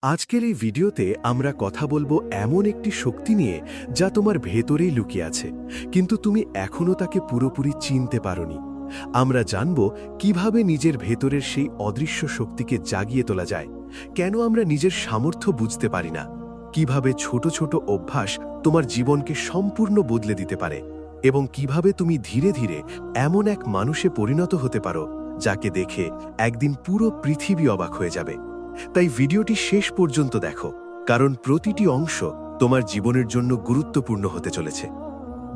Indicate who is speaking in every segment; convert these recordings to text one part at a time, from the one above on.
Speaker 1: আজকের এই ভিডিওতে আমরা কথা বলবো এমন একটি শক্তি নিয়ে যা তোমার ভেতরেই লুকিয়ে আছে, কিন্তু তুমি এখনও তাকে পুরোপুরি চিনতে পারোনি। আমরা জানব কিভাবে নিজের ভেতরের সেই অদৃশ্য শক্তিকে জাগিয়ে তোলা যায়, কেন আমরা নিজের সামর্থ্য বুঝতে পারি না, কিভাবে ছোট ছোট অভ্যাস তোমার জীবনকে সম্পূর্ণ বদলে দিতে পারে, এবং কিভাবে তুমি ধীরে ধীরে এমন এক মানুষে পরিণত হতে পারো যাকে দেখে একদিন পুরো পৃথিবী অবাক হয়ে যাবে। তাই ভিডিওটি শেষ পর্যন্ত দেখো, কারণ প্রতিটি অংশ তোমার জীবনের জন্য গুরুত্বপূর্ণ হতে চলেছে।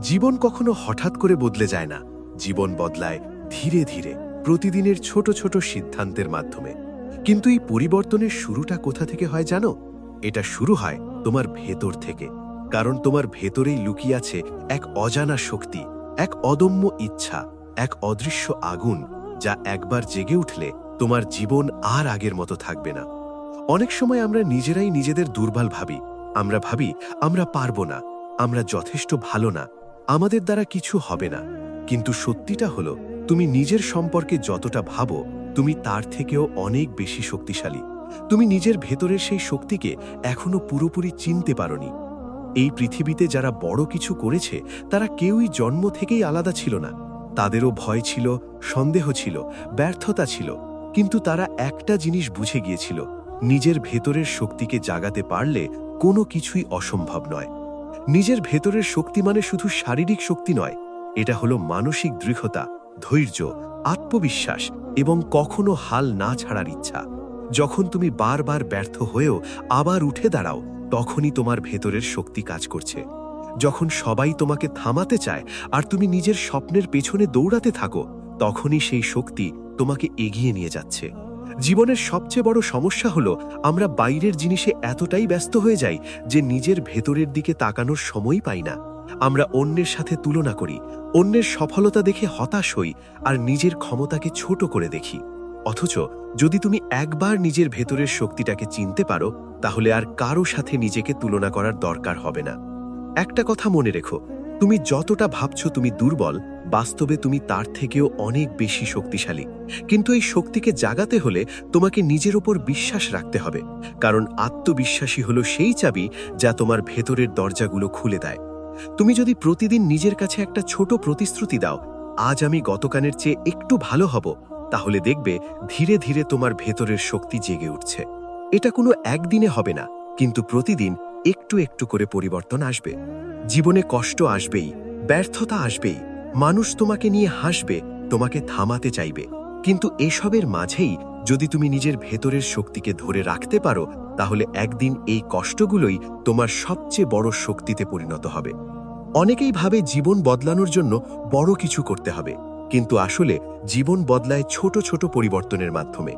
Speaker 1: জীবন কখনো হঠাৎ করে বদলে যায় না, জীবন বদলায় ধীরে ধীরে, প্রতিদিনের ছোট ছোট সিদ্ধান্তের মাধ্যমে। কিন্তু এই পরিবর্তনের শুরুটা কোথা থেকে হয় জানো? এটা শুরু হয় তোমার ভেতর থেকে, কারণ তোমার ভেতরেই লুকিয়ে আছে এক অজানা শক্তি, এক অদম্য ইচ্ছা, এক অদৃশ্য আগুন, যা একবার জেগে উঠলে তোমার জীবন আর আগের মতো থাকবে না। অনেক সময় আমরা নিজেরাই নিজেদের দুর্বল ভাবি। আমরা ভাবি আমরা পারবো না, আমরা যথেষ্ট ভালো না, আমাদের দ্বারা কিছু হবে না। কিন্তু সত্যিটা হলো, তুমি নিজের সম্পর্কে যতটা ভাবো, তুমি তার থেকেও অনেক বেশি শক্তিশালী। তুমি নিজের ভেতরের সেই শক্তিকে এখনো পুরোপুরি চিনতে পারোনি। এই পৃথিবীতে যারা বড় কিছু করেছে, তারা কেউই জন্ম থেকেই আলাদা ছিল না। তাদেরও ভয় ছিল, সন্দেহ ছিল, ব্যর্থতা ছিল, কিন্তু তারা একটা জিনিস বুঝে গিয়েছিল: নিজের ভেতরের শক্তিকে জাগাতে পারলে কোনো কিছুই অসম্ভব নয়। নিজের ভেতরের শক্তি মানে শুধু শারীরিক শক্তি নয়, এটা হলো মানসিক দৃঢ়তা, ধৈর্য, আত্মবিশ্বাস এবং কখনো হাল না ছাড়ার ইচ্ছা। যখন তুমি বারবার ব্যর্থ হয়েও আবার উঠে দাঁড়াও, তখনই তোমার ভেতরের শক্তি কাজ করছে। যখন সবাই তোমাকে থামাতে চায় আর তুমি নিজের স্বপ্নের পেছনে দৌড়াতে থাকো, তখনই সেই শক্তি তোমাকে এগিয়ে নিয়ে যাচ্ছে। জীবনের সবচেয়ে বড় সমস্যা হলো, আমরা বাইরের জিনিসে এতটাই ব্যস্ত হয়ে যাই যে নিজের ভেতরের দিকে তাকানোর সময়ই পাই না। আমরা অন্যের সাথে তুলনা করি, অন্যের সফলতা দেখে হতাশ হই আর নিজের ক্ষমতাকে ছোট করে দেখি। অথচ যদি তুমি একবার নিজের ভেতরের শক্তিটাকে চিনতে পারো, তাহলে আর কারো সাথে নিজেকে তুলনা করার দরকার হবে না। একটা কথা মনে রেখো, তুমি যতটা ভাবছো তুমি দুর্বল, বাস্তবে তুমি তার থেকেও অনেক বেশি শক্তিশালী। কিন্তু এই শক্তিকে জাগাতে হলে তোমাকে নিজের উপর বিশ্বাস রাখতে হবে, কারণ আত্মবিশ্বাসী হলো সেই চাবি যা তোমার ভেতরের দরজাগুলো খুলে দেয়। তুমি যদি প্রতিদিন নিজের কাছে একটা ছোট প্রতিশ্রুতি দাও, আজ আমি গতকালের চেয়ে একটু ভালো হব, তাহলে দেখবে ধীরে ধীরে তোমার ভেতরের শক্তি জেগে উঠছে। এটা কোনো একদিনে হবে না, কিন্তু প্রতিদিন একটু একটু করে পরিবর্তন আসবে। জীবনে কষ্ট আসবেই, ব্যর্থতা আসবেই, মানুষ তোমাকে নিয়ে হাসবে, তোমাকে থামাতে চাইবে। কিন্তু এসবের মাঝেই যদি তুমি নিজের ভেতরের শক্তিকে ধরে রাখতে পারো, তাহলে একদিন এই কষ্টগুলোই তোমার সবচেয়ে বড় শক্তিতে পরিণত হবে। অনেকেই ভাবে জীবন বদলানোর জন্য বড় কিছু করতে হবে, কিন্তু আসলে জীবন বদলায় ছোট ছোট পরিবর্তনের মাধ্যমে।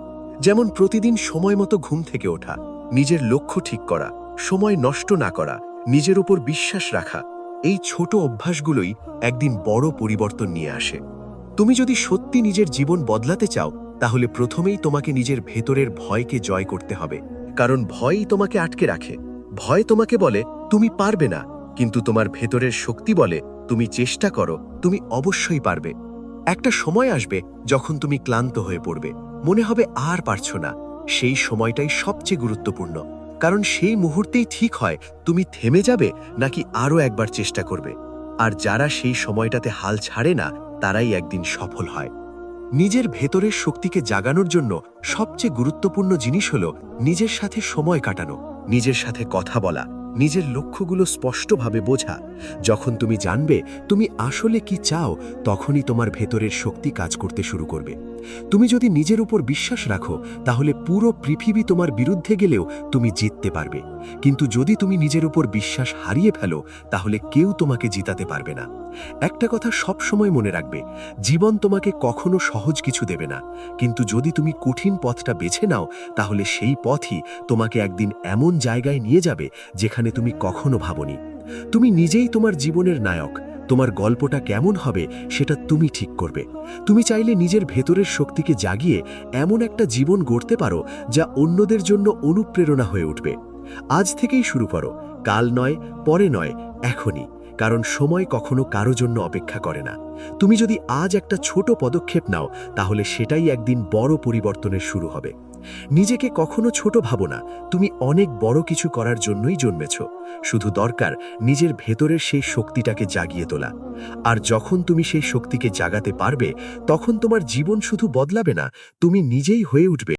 Speaker 1: যেমন প্রতিদিন সময় মতো ঘুম থেকে ওঠা, নিজের লক্ষ্য ঠিক করা, সময় নষ্ট না করা, নিজের উপর বিশ্বাস রাখা। এই ছোট অভ্যাসগুলোই একদিন বড় পরিবর্তন নিয়ে আসে। তুমি যদি সত্যি নিজের জীবন বদলাতে চাও, তাহলে প্রথমেই তোমাকে নিজের ভেতরের ভয়কে জয় করতে হবে, কারণ ভয়ই তোমাকে আটকে রাখে। ভয় তোমাকে বলে তুমি পারবে না, কিন্তু তোমার ভেতরের শক্তি বলে তুমি চেষ্টা করো, তুমি অবশ্যই পারবে। একটা সময় আসবে যখন তুমি ক্লান্ত হয়ে পড়বে, মনে হবে আর পারছো না। সেই সময়টাই সবচেয়ে গুরুত্বপূর্ণ, কারণ সেই মুহূর্তেই ঠিক হয় তুমি থেমে যাবে নাকি আরও একবার চেষ্টা করবে। আর যারা সেই সময়টাতে হাল ছাড়ে না, তারাই একদিন সফল হয়। নিজের ভেতরের শক্তিকে জাগানোর জন্য সবচেয়ে গুরুত্বপূর্ণ জিনিস হলো নিজের সাথে সময় কাটানো, নিজের সাথে কথা বলা, নিজের লক্ষ্যগুলো স্পষ্টভাবে বোঝা। যখন তুমি জানবে তুমি আসলে কি চাও, তখনই তোমার ভেতরের শক্তি কাজ করতে শুরু করবে। তুমি যদি নিজের উপর বিশ্বাস রাখো, তাহলে পুরো পৃথিবী তোমার বিরুদ্ধে গেলেও তুমি জিততে পারবে। কিন্তু যদি তুমি নিজের উপর বিশ্বাস হারিয়ে ফেলো, তাহলে কেউ তোমাকে জিতাতে পারবে না। একটা কথা সব সময় মনে রাখবে, জীবন তোমাকে কখনো সহজ কিছু দেবে না, কিন্তু যদি তুমি কঠিন পথটা বেছে নাও, তাহলে সেই পথই তোমাকে একদিন এমন জায়গায় নিয়ে যাবে যেখানে তুমি কখনো ভাবনি। তুমি নিজেই তোমার জীবনের নায়ক। তোমার গল্পটা কেমন হবে সেটা তুমি ঠিক করবে। তুমি চাইলে নিজের ভেতরের শক্তিকে জাগিয়ে এমন একটা জীবন গড়তে পারো যা অন্যদের জন্য অনুপ্রেরণা হয়ে উঠবে। আজ থেকেই শুরু করো, কাল নয়, পরে নয়, এখনই। কারণ সময় কখনো কারো জন্য অপেক্ষা করে না। তুমি যদি আজ একটা ছোট পদক্ষেপ নাও, তাহলে সেটাই একদিন বড় পরিবর্তনের শুরু হবে।
Speaker 2: নিজেকে কখনো ছোট ভাবো না, তুমি অনেক বড় কিছু করার জন্যই জন্মেছ। শুধু দরকার নিজের ভেতরের সেই শক্তিটাকে জাগিয়ে তোলা। আর যখন তুমি সেই শক্তিকে জাগাতে পারবে, তখন তোমার জীবন শুধু বদলাবে না, তুমি নিজেই হয়ে উঠবে